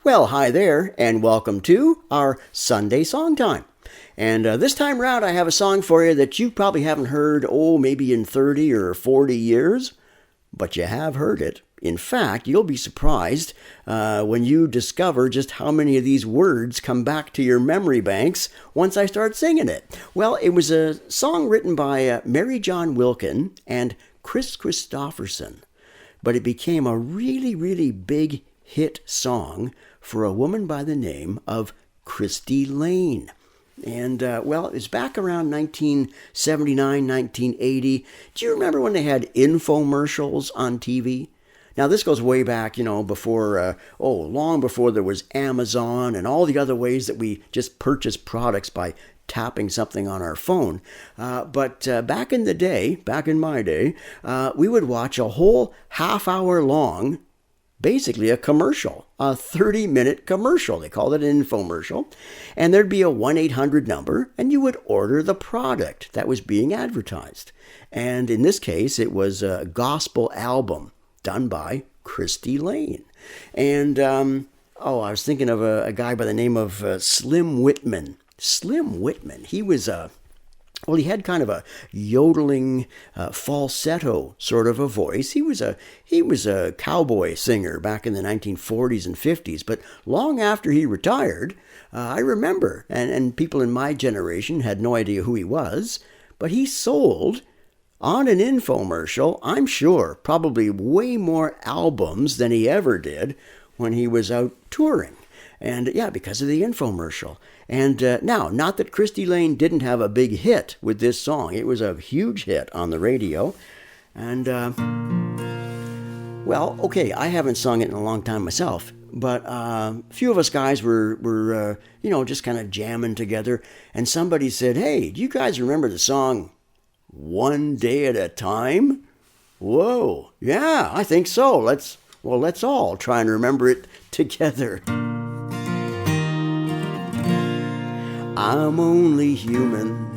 Well, hi there, and welcome to our Sunday Song Time. And this time around, I have a song for you that you probably haven't heard, maybe in 30 or 40 years, but you have heard it. In fact, you'll be surprised when you discover just how many of these words come back to your memory banks once I start singing it. Well, it was a song written by Mary John Wilkin and Chris Christopherson, but it became a really, really big hit song for a woman by the name of Christy Lane. And, it was back around 1979, 1980. Do you remember when they had infomercials on TV? Now, this goes way back, before, long before there was Amazon and all the other ways that we just purchase products by tapping something on our phone. But back in the day, back in my day, we would watch a whole half-hour long, basically a commercial, a 30-minute commercial. They called it an infomercial. And there'd be a 1-800 number, and you would order the product that was being advertised. And in this case, it was a gospel album done by Christy Lane. And, I was thinking of a guy by the name of Slim Whitman. Slim Whitman, he was he had kind of a yodeling, falsetto sort of a voice. He was a cowboy singer back in the 1940s and 50s. But long after he retired, I remember, and people in my generation had no idea who he was, but he sold on an infomercial, I'm sure, probably way more albums than he ever did when he was out touring. And because of the infomercial. And now, not that Christy Lane didn't have a big hit with this song. It was a huge hit on the radio. And, I haven't sung it in a long time myself. But a few of us guys were just kind of jamming together. And somebody said, hey, do you guys remember the song One Day at a Time? Whoa, yeah, I think so. Let's all try and remember it together. I'm only human.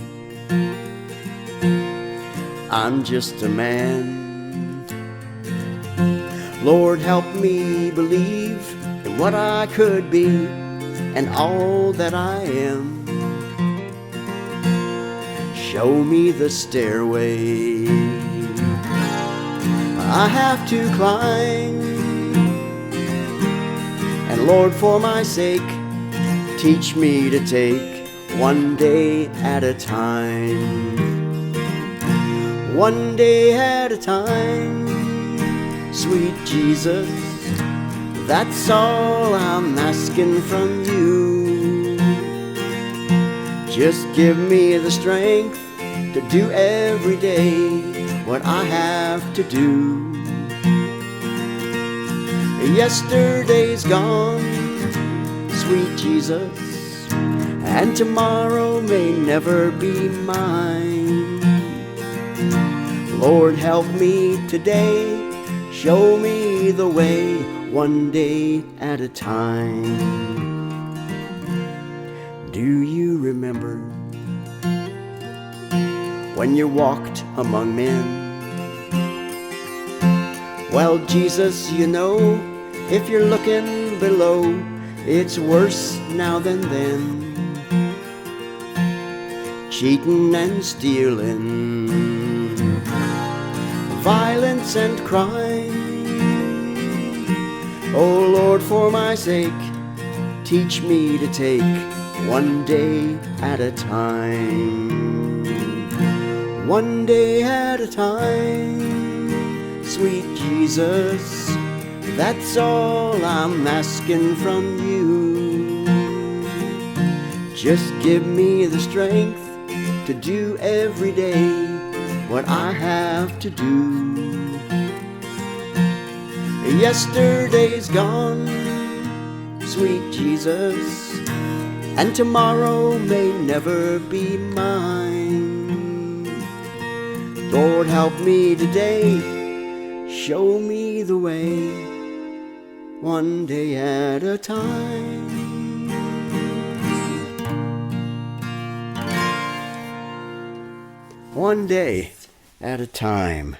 I'm just a man. Lord, help me believe in what I could be and all that I am. Show me the stairway I have to climb. And Lord, for my sake, teach me to take one day at a time. One day at a time. Sweet Jesus, that's all I'm asking from you. Just give me the strength to do every day what I have to do. Yesterday's gone, sweet Jesus, and tomorrow may never be mine. Lord, help me today, show me the way, one day at a time. Do you remember when you walked among men? Well, Jesus, if you're looking below, it's worse now than then. Cheating and stealing, violence and crime. Oh Lord, for my sake, teach me to take one day at a time. One day at a time. Sweet Jesus, that's all I'm asking from you. Just give me the strength to do every day what I have to do. Yesterday's gone, sweet Jesus, and tomorrow may never be mine. Lord, help me today, show me the way, one day at a time. One day at a time.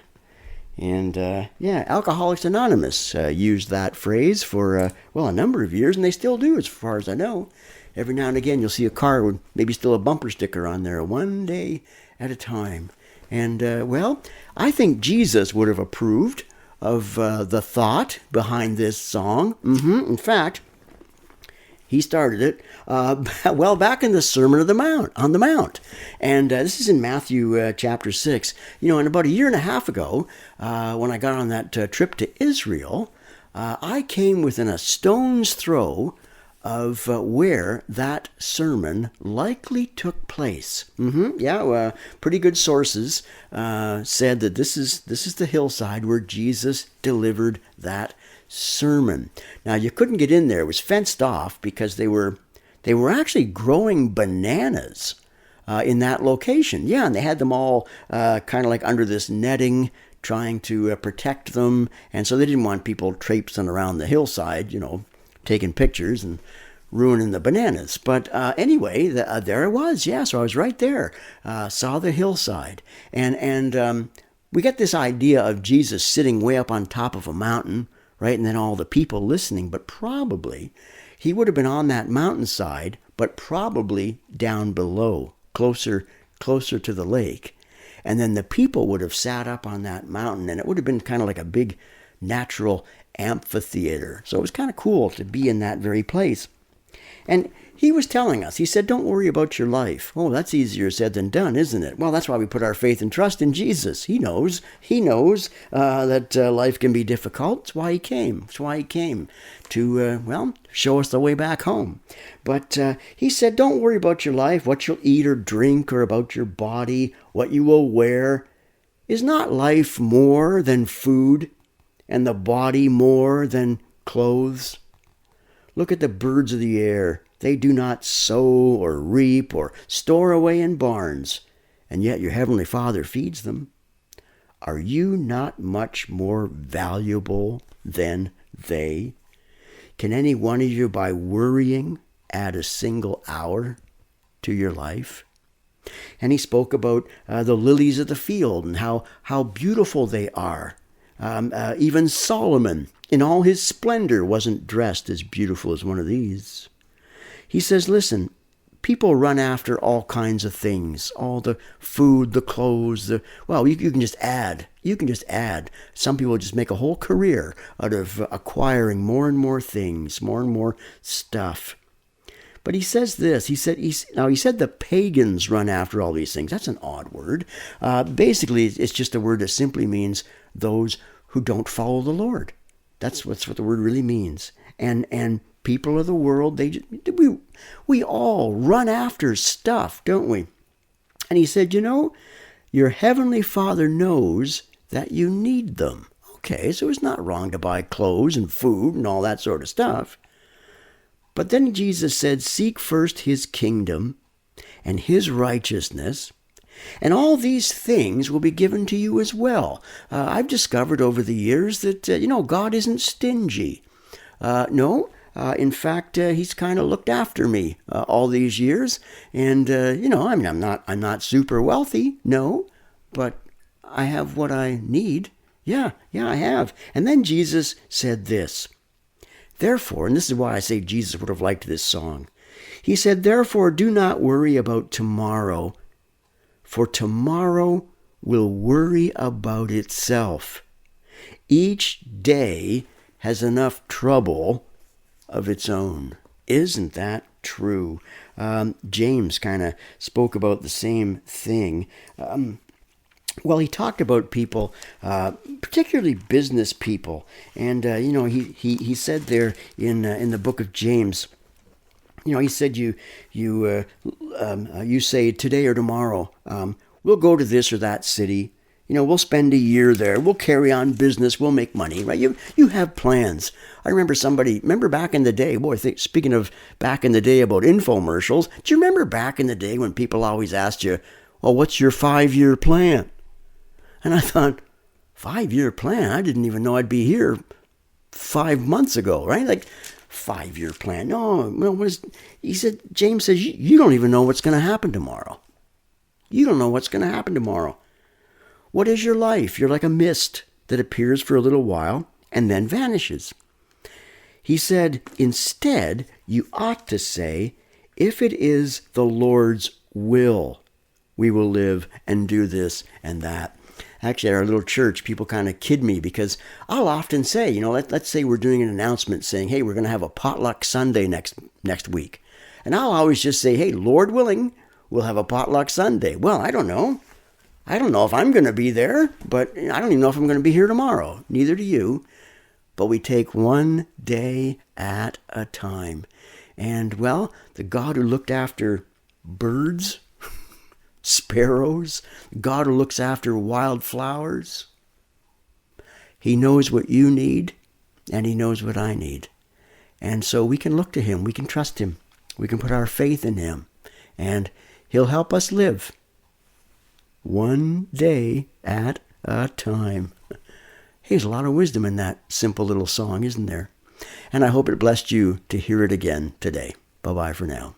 And yeah, Alcoholics Anonymous used that phrase for, a number of years, and they still do, as far as I know. Every now and again, you'll see a car with maybe still a bumper sticker on there, one day at a time. And, I think Jesus would have approved of the thought behind this song. In fact, he started it, back in the Sermon on the Mount. And this is in Matthew chapter 6. And about a year and a half ago, when I got on that trip to Israel, I came within a stone's throw of where that sermon likely took place. Pretty good sources said that this is the hillside where Jesus delivered that sermon. Now, you couldn't get in there. It was fenced off because they were actually growing bananas in that location. Yeah, and they had them all kind of like under this netting, trying to protect them. And so they didn't want people traipsing around the hillside, taking pictures and ruining the bananas. But anyway, there I was. Yeah, so I was right there. Saw the hillside. And we get this idea of Jesus sitting way up on top of a mountain, right? And then all the people listening. But probably he would have been on that mountainside, but probably down below, closer to the lake. And then the people would have sat up on that mountain, and it would have been kind of like a big natural amphitheater. So it was kind of cool to be in that very place. And he was telling us, he said, don't worry about your life. Oh, that's easier said than done, isn't it? Well, that's why we put our faith and trust in Jesus. He knows that life can be difficult. That's why he came. That's why he came to, show us the way back home. But he said, don't worry about your life, what you'll eat or drink, or about your body, what you will wear. Is not life more than food, and the body more than clothes? Look at the birds of the air. They do not sow or reap or store away in barns, and yet your heavenly Father feeds them. Are you not much more valuable than they? Can any one of you, by worrying, add a single hour to your life? And he spoke about the lilies of the field and how beautiful they are. Even Solomon, in all his splendor, wasn't dressed as beautiful as one of these. He says, listen, people run after all kinds of things, all the food, the clothes, you can just add. You can just add. Some people just make a whole career out of acquiring more and more things, more and more stuff. But he says this, he said the pagans run after all these things. That's an odd word. Basically, it's just a word that simply means those who don't follow the Lord. That's what the word really means. And people of the world, we all run after stuff, don't we? And he said, your heavenly Father knows that you need them. Okay, so it's not wrong to buy clothes and food and all that sort of stuff. But then Jesus said, seek first his kingdom and his righteousness, and all these things will be given to you as well. I've discovered over the years that, God isn't stingy. No, in fact, he's kind of looked after me all these years. And, I'm not super wealthy, no, but I have what I need. Yeah, I have. And then Jesus said this. Therefore, and this is why I say Jesus would have liked this song. He said, therefore, do not worry about tomorrow, for tomorrow will worry about itself. Each day has enough trouble of its own. Isn't that true? James kind of spoke about the same thing. He talked about people, particularly business people, and he said there in the book of James, he said you say today or tomorrow, we'll go to this or that city, we'll spend a year there, we'll carry on business, we'll make money, right? You have plans. I remember back in the day, speaking of back in the day about infomercials, do you remember back in the day when people always asked you, well, what's your 5-year plan? And I thought, 5-year plan? I didn't even know I'd be here 5 months ago, right? Like, 5-year plan. No, he said, James says, you don't even know what's going to happen tomorrow. You don't know what's going to happen tomorrow. What is your life? You're like a mist that appears for a little while and then vanishes. He said, instead, you ought to say, if it is the Lord's will, we will live and do this and that. Actually, at our little church, people kind of kid me because I'll often say, let's say we're doing an announcement saying, hey, we're going to have a potluck Sunday next week. And I'll always just say, hey, Lord willing, we'll have a potluck Sunday. Well, I don't know. I don't know if I'm going to be there, but I don't even know if I'm going to be here tomorrow. Neither do you. But we take one day at a time. And, well, the God who looked after birds, sparrows, God who looks after wildflowers, He knows what you need, and He knows what I need. And so we can look to Him. We can trust Him. We can put our faith in Him. And He'll help us live one day at a time. Hey, there's a lot of wisdom in that simple little song, isn't there? And I hope it blessed you to hear it again today. Bye-bye for now.